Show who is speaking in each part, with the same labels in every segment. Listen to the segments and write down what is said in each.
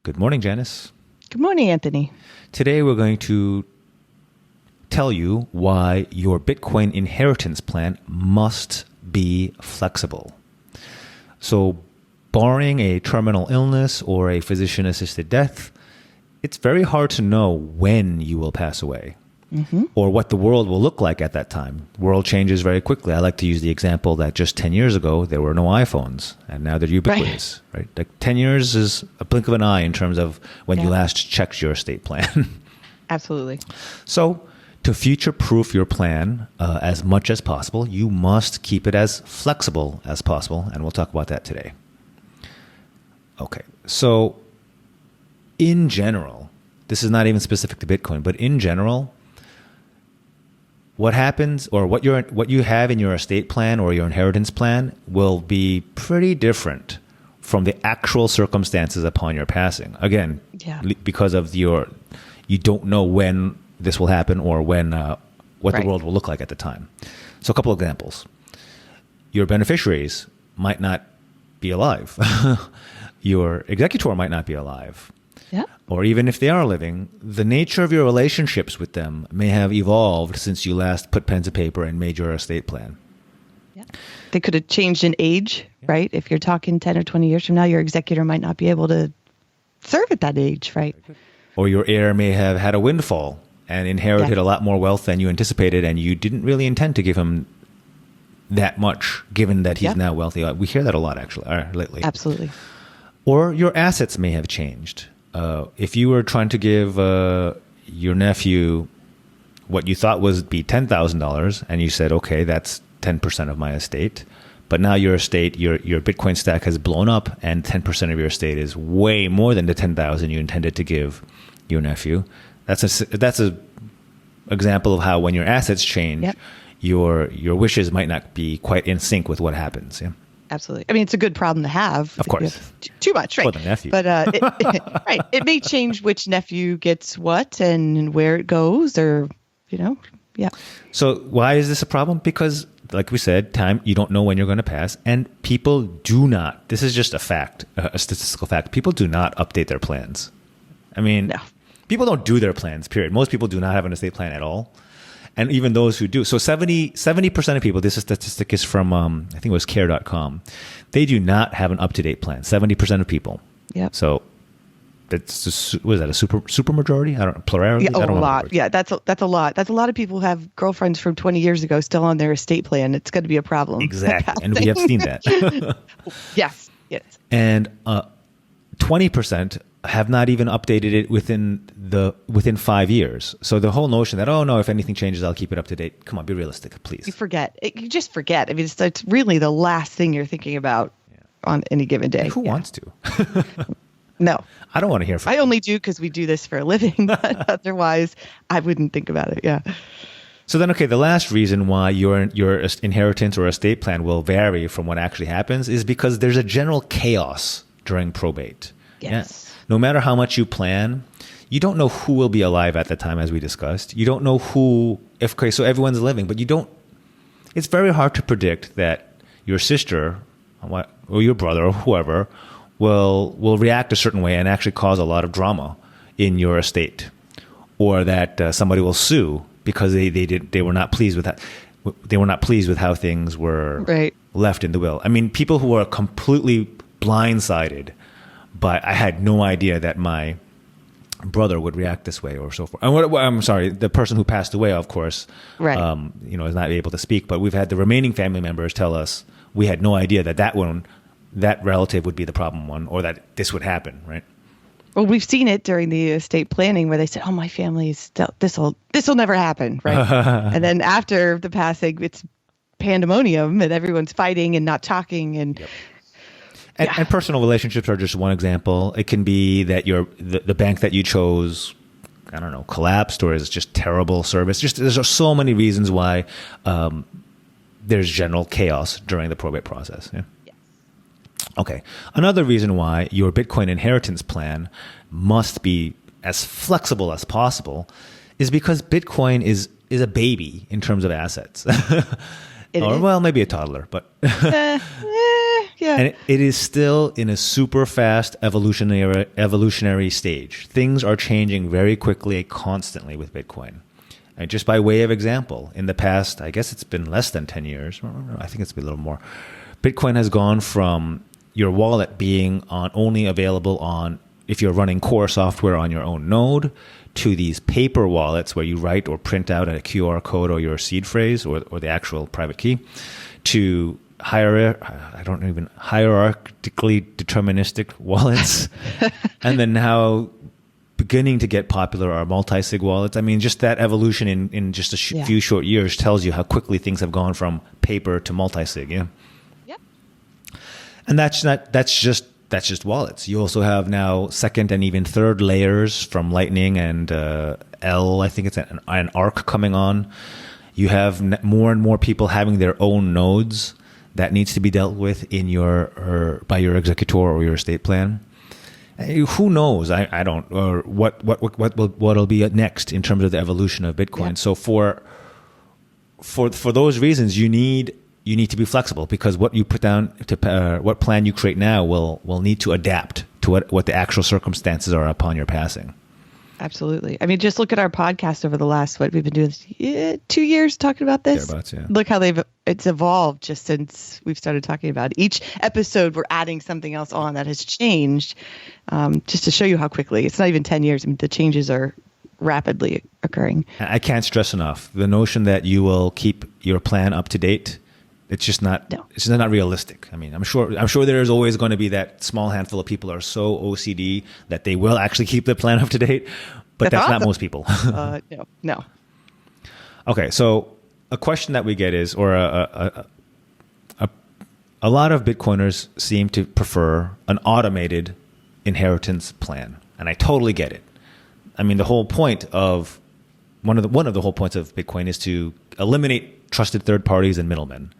Speaker 1: Good morning, Janice.
Speaker 2: Good morning, Anthony.
Speaker 1: Today we're going to tell you why your Bitcoin inheritance plan must be flexible. So, barring a terminal illness or a physician-assisted death, it's very hard to know when you will pass away or what the world will look like at that time. The world changes very quickly. I like to use the example that just 10 years ago, there were no iPhones, and now they're ubiquitous. Right? Like 10 years is a blink of an eye in terms of when you last checked your estate plan.
Speaker 2: Absolutely.
Speaker 1: So, to future-proof your plan as much as possible, you must keep it as flexible as possible, and we'll talk about that today. Okay, so in general, this is not even specific to Bitcoin, but in general, what happens or what you have in your estate plan or your inheritance plan will be pretty different from the actual circumstances upon your passing. Again, because of you don't know when this will happen or when what the world will look like at the time. So a couple of examples. Your beneficiaries might not be alive. Your executor might not be alive.
Speaker 2: Yeah.
Speaker 1: Or even if they are living, the nature of your relationships with them may have evolved since you last put pen to paper and made your estate plan.
Speaker 2: Yeah. They could have changed in age, right? If you're talking 10 or 20 years from now, your executor might not be able to serve at that age, right?
Speaker 1: Or your heir may have had a windfall and inherited a lot more wealth than you anticipated, and you didn't really intend to give him that much, given that he's now wealthy. We hear that a lot, actually, lately.
Speaker 2: Absolutely.
Speaker 1: Or your assets may have changed. If you were trying to give your nephew what you thought would be $10,000, and you said, okay, that's 10% of my estate, but now your estate, your Bitcoin stack has blown up, and 10% of your estate is way more than the $10,000 you intended to give your nephew. That's a example of how when your assets change, your wishes might not be quite in sync with what happens. Yeah.
Speaker 2: Absolutely. I mean, it's a good problem to have.
Speaker 1: Of course.
Speaker 2: Too much, right?
Speaker 1: For the nephew.
Speaker 2: But it may change which nephew gets what and where it goes, or
Speaker 1: So why is this a problem? Because, like we said, you don't know when you're going to pass, and people do not. This is just a fact, a statistical fact. People do not update their plans. I mean, people don't do their plans. Period. Most people do not have an estate plan at all. And even those who do. So 70% of people, this statistic is from, I think it was care.com. They do not have an up-to-date plan. 70% of people.
Speaker 2: Yep.
Speaker 1: So that's just, what is that, a super majority? I don't know, plurality?
Speaker 2: Yeah, a lot. Yeah, that's a lot. That's a lot of people who have girlfriends from 20 years ago still on their estate plan. It's going to be a problem.
Speaker 1: Exactly. And we have seen that.
Speaker 2: Yes.
Speaker 1: And 20% have not even updated it within 5 years. So the whole notion that, oh no, if anything changes, I'll keep it up to date. Come on, be realistic, please.
Speaker 2: You just forget. I mean, it's really the last thing you're thinking about on any given day.
Speaker 1: Who wants to?
Speaker 2: No.
Speaker 1: I don't want to hear from you.
Speaker 2: I only do because we do this for a living, but otherwise I wouldn't think about it. Yeah.
Speaker 1: So then, okay, the last reason why your inheritance or estate plan will vary from what actually happens is because there's a general chaos during probate.
Speaker 2: Yes.
Speaker 1: Yeah. No matter how much you plan, you don't know who will be alive at the time, as we discussed. You don't know so everyone's living, but it's very hard to predict that your sister or your brother or whoever will react a certain way and actually cause a lot of drama in your estate, or that somebody will sue because they were not pleased with that. They were not pleased with how things were left in the will. I mean, people who are completely blindsided, but I had no idea that my brother would react this way or so forth. I'm sorry, the person who passed away, of course, is not able to speak, but we've had the remaining family members tell us we had no idea that relative would be the problem one, or that this would happen, right?
Speaker 2: Well, we've seen it during the estate planning where they said, "Oh, my family's this will never happen," right? And then after the passing, it's pandemonium and everyone's fighting and not talking and.
Speaker 1: Yep. And personal relationships are just one example. It can be that the bank that you chose, I don't know, collapsed or is just terrible service. There's so many reasons why there's general chaos during the probate process. Yeah.
Speaker 2: Yes.
Speaker 1: Okay. Another reason why your Bitcoin inheritance plan must be as flexible as possible is because Bitcoin is a baby in terms of assets. Well, maybe a toddler, but
Speaker 2: Yeah.
Speaker 1: And it is still in a super fast evolutionary stage. Things are changing very quickly, constantly with Bitcoin. And just by way of example, in the past, I guess it's been less than 10 years. I think it's been a little more. Bitcoin has gone from your wallet being only available on if you're running core software on your own node to these paper wallets where you write or print out a QR code or your seed phrase or the actual private key to hierarchically deterministic wallets. And then now beginning to get popular are multi-sig wallets. I mean, just that evolution in just a few short years tells you how quickly things have gone from paper to multi-sig. Yeah.
Speaker 2: Yep.
Speaker 1: And that's just wallets. You also have now second and even third layers from Lightning and I think it's an Arc coming on. You have more and more people having their own nodes that needs to be dealt with by your executor or your estate plan. Who knows? I don't, or what'll be next in terms of the evolution of Bitcoin. Yeah. So for those reasons, you need to be flexible because what you put down to what plan you create now will need to adapt to what the actual circumstances are upon your passing.
Speaker 2: Absolutely. I mean, just look at our podcast over the last, we've been doing this, 2 years talking about this.
Speaker 1: Thereabouts, yeah.
Speaker 2: Look how it's evolved just since we've started talking about it. Each episode, we're adding something else on that has changed, just to show you how quickly. It's not even 10 years. I mean, the changes are rapidly occurring.
Speaker 1: I can't stress enough the notion that you will keep your plan up to date. It's just not. No. It's just not realistic. I mean, I'm sure there is always going to be that small handful of people who are so OCD that they will actually keep the plan up to date, but that's awesome. Not most people.
Speaker 2: No.
Speaker 1: Okay, so a question that we get is, or a lot of Bitcoiners seem to prefer an automated inheritance plan, and I totally get it. I mean, the whole point of one of the whole points of Bitcoin is to eliminate trusted third parties and middlemen.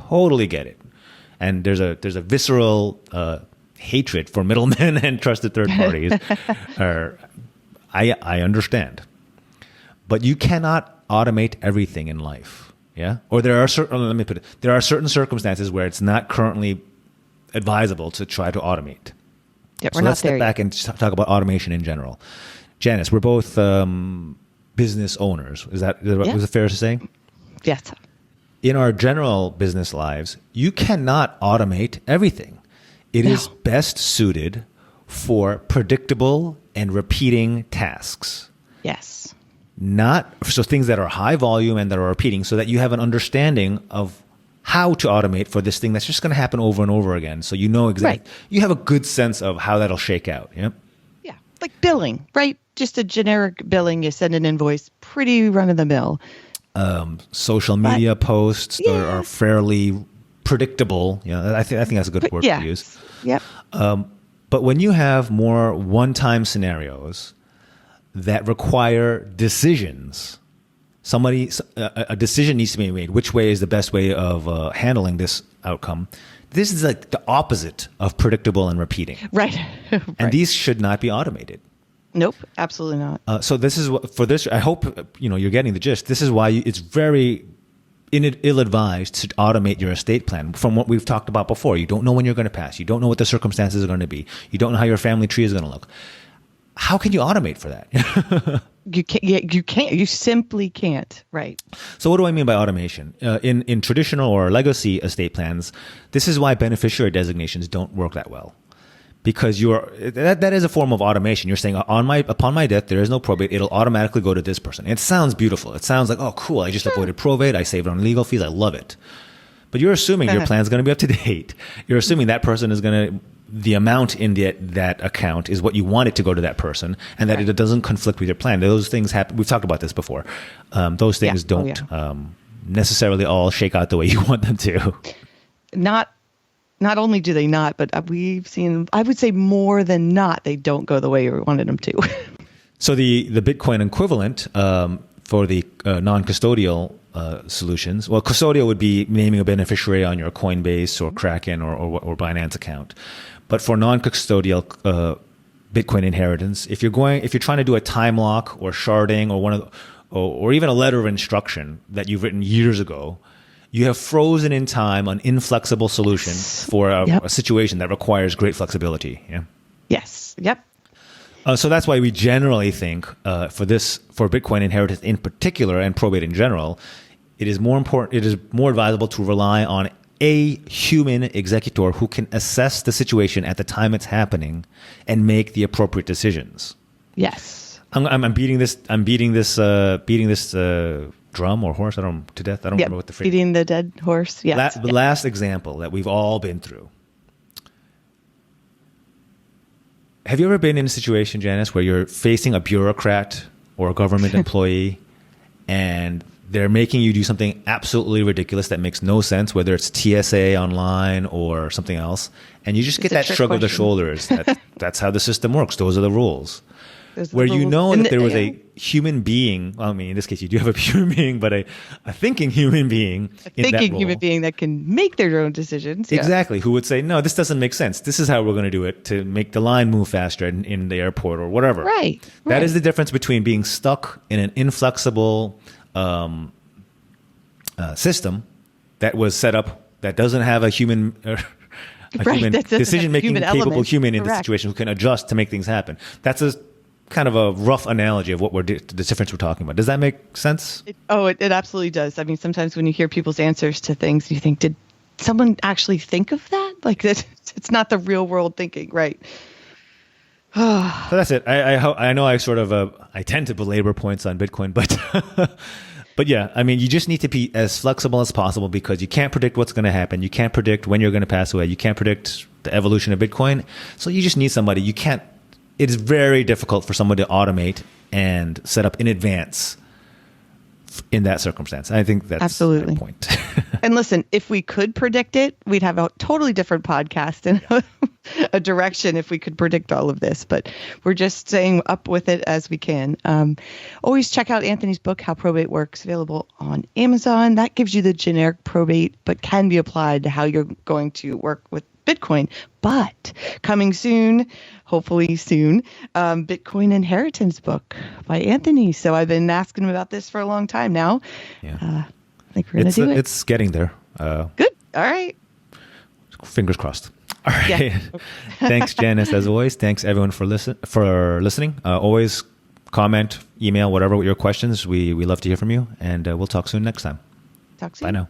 Speaker 1: Totally get it. And there's a visceral hatred for middlemen and trusted third parties. I understand. But you cannot automate everything in life. Yeah? Or there are certain circumstances where it's not currently advisable to try to automate.
Speaker 2: Yeah,
Speaker 1: so let's step back and talk about automation in general. Janice, we're both business owners. Was it fair to say?
Speaker 2: Yes.
Speaker 1: In our general business lives, you cannot automate everything. It is best suited for predictable and repeating tasks.
Speaker 2: Yes.
Speaker 1: So things that are high volume and that are repeating so that you have an understanding of how to automate for this thing that's just going to happen over and over again. So you know exactly, right. You have a good sense of how that'll shake out. Yeah.
Speaker 2: Yeah. Like billing, right? Just a generic billing. You send an invoice, pretty run of the mill.
Speaker 1: Social media posts are fairly predictable. I think that's a good word to use.
Speaker 2: Yep.
Speaker 1: But when you have more one-time scenarios that require decisions, a decision needs to be made. Which way is the best way of handling this outcome? This is like the opposite of predictable and repeating.
Speaker 2: Right.
Speaker 1: And these should not be automated.
Speaker 2: Nope, absolutely not.
Speaker 1: So this is for this. I hope you're getting the gist. This is why it's very ill-advised to automate your estate plan. From what we've talked about before, you don't know when you're going to pass. You don't know what the circumstances are going to be. You don't know how your family tree is going to look. How can you automate for that?
Speaker 2: You can't. You can't. You simply can't. Right.
Speaker 1: So what do I mean by automation? In traditional or legacy estate plans, this is why beneficiary designations don't work that well. Because that is a form of automation. You're saying upon my death, there is no probate. It'll automatically go to this person. It sounds beautiful. It sounds like, oh, cool. I just avoided probate. I saved on legal fees. I love it. But you're assuming your plan's going to be up to date. You're assuming that person is going to, the amount in that account is what you want it to go to that person, and that it doesn't conflict with your plan. Those things happen. We've talked about this before. Those things don't necessarily all shake out the way you want them to.
Speaker 2: Not only do they not, but we've seen, I would say more than not, they don't go the way you wanted them to.
Speaker 1: So the Bitcoin equivalent for the non-custodial solutions, well, custodial would be naming a beneficiary on your Coinbase or Kraken or Binance account. But for non-custodial Bitcoin inheritance, if you're trying to do a time lock or sharding or or even a letter of instruction that you've written years ago, you have frozen in time an inflexible solution for a situation that requires great flexibility. Yeah.
Speaker 2: Yes. Yep.
Speaker 1: So that's why we generally think for Bitcoin inheritance in particular and probate in general, it is more advisable to rely on a human executor who can assess the situation at the time it's happening and make the appropriate decisions.
Speaker 2: Yes.
Speaker 1: I'm beating this drum or horse. I don't remember what the phrase.
Speaker 2: Beating the dead horse. Yeah.
Speaker 1: The last example that we've all been through. Have you ever been in a situation, Janice, where you're facing a bureaucrat or a government employee and they're making you do something absolutely ridiculous that makes no sense, whether it's TSA online or something else, and you just get that shrug of the shoulders. That's how the system works. Those are the rules. Where you know that there was a human being, well, I mean, in this case, you do have a human being, but a thinking human being
Speaker 2: human being that can make their own decisions.
Speaker 1: Exactly. Who would say, no, this doesn't make sense. This is how we're going to do it to make the line move faster in the airport or whatever.
Speaker 2: Right.
Speaker 1: That is the difference between being stuck in an inflexible system that was set up that doesn't have a human... human decision-making capable human in the situation who can adjust to make things happen. That's a kind of a rough analogy of what the difference we're talking about. Does that make sense?
Speaker 2: It absolutely does. I mean, sometimes when you hear people's answers to things, you think, did someone actually think of that? Like that, it's not the real world thinking, right?
Speaker 1: So that's it. I know I sort of I tend to belabor points on Bitcoin, but but yeah, I mean, you just need to be as flexible as possible because you can't predict what's going to happen. You can't predict when you're going to pass away. You can't predict the evolution of Bitcoin. So you just need somebody. It is very difficult for someone to automate and set up in advance in that circumstance. I think that's
Speaker 2: absolutely
Speaker 1: my point.
Speaker 2: And listen, if we could predict it, we'd have a totally different podcast and a direction if we could predict all of this. But we're just staying up with it as we can. Always check out Anthony's book, How Probate Works, available on Amazon. That gives you the generic probate, but can be applied to how you're going to work with Bitcoin. But coming soon, hopefully soon, Bitcoin Inheritance book by Anthony. So I've been asking him about this for a long time now.
Speaker 1: Yeah.
Speaker 2: I think we're going to do it.
Speaker 1: It's getting there.
Speaker 2: Good. All right.
Speaker 1: Fingers crossed. All right.
Speaker 2: Yeah.
Speaker 1: Thanks, Janice, as always. Thanks, everyone, for listening. Always comment, email, whatever, with your questions. We love to hear from you. And we'll talk soon next time.
Speaker 2: Talk soon.
Speaker 1: Bye now.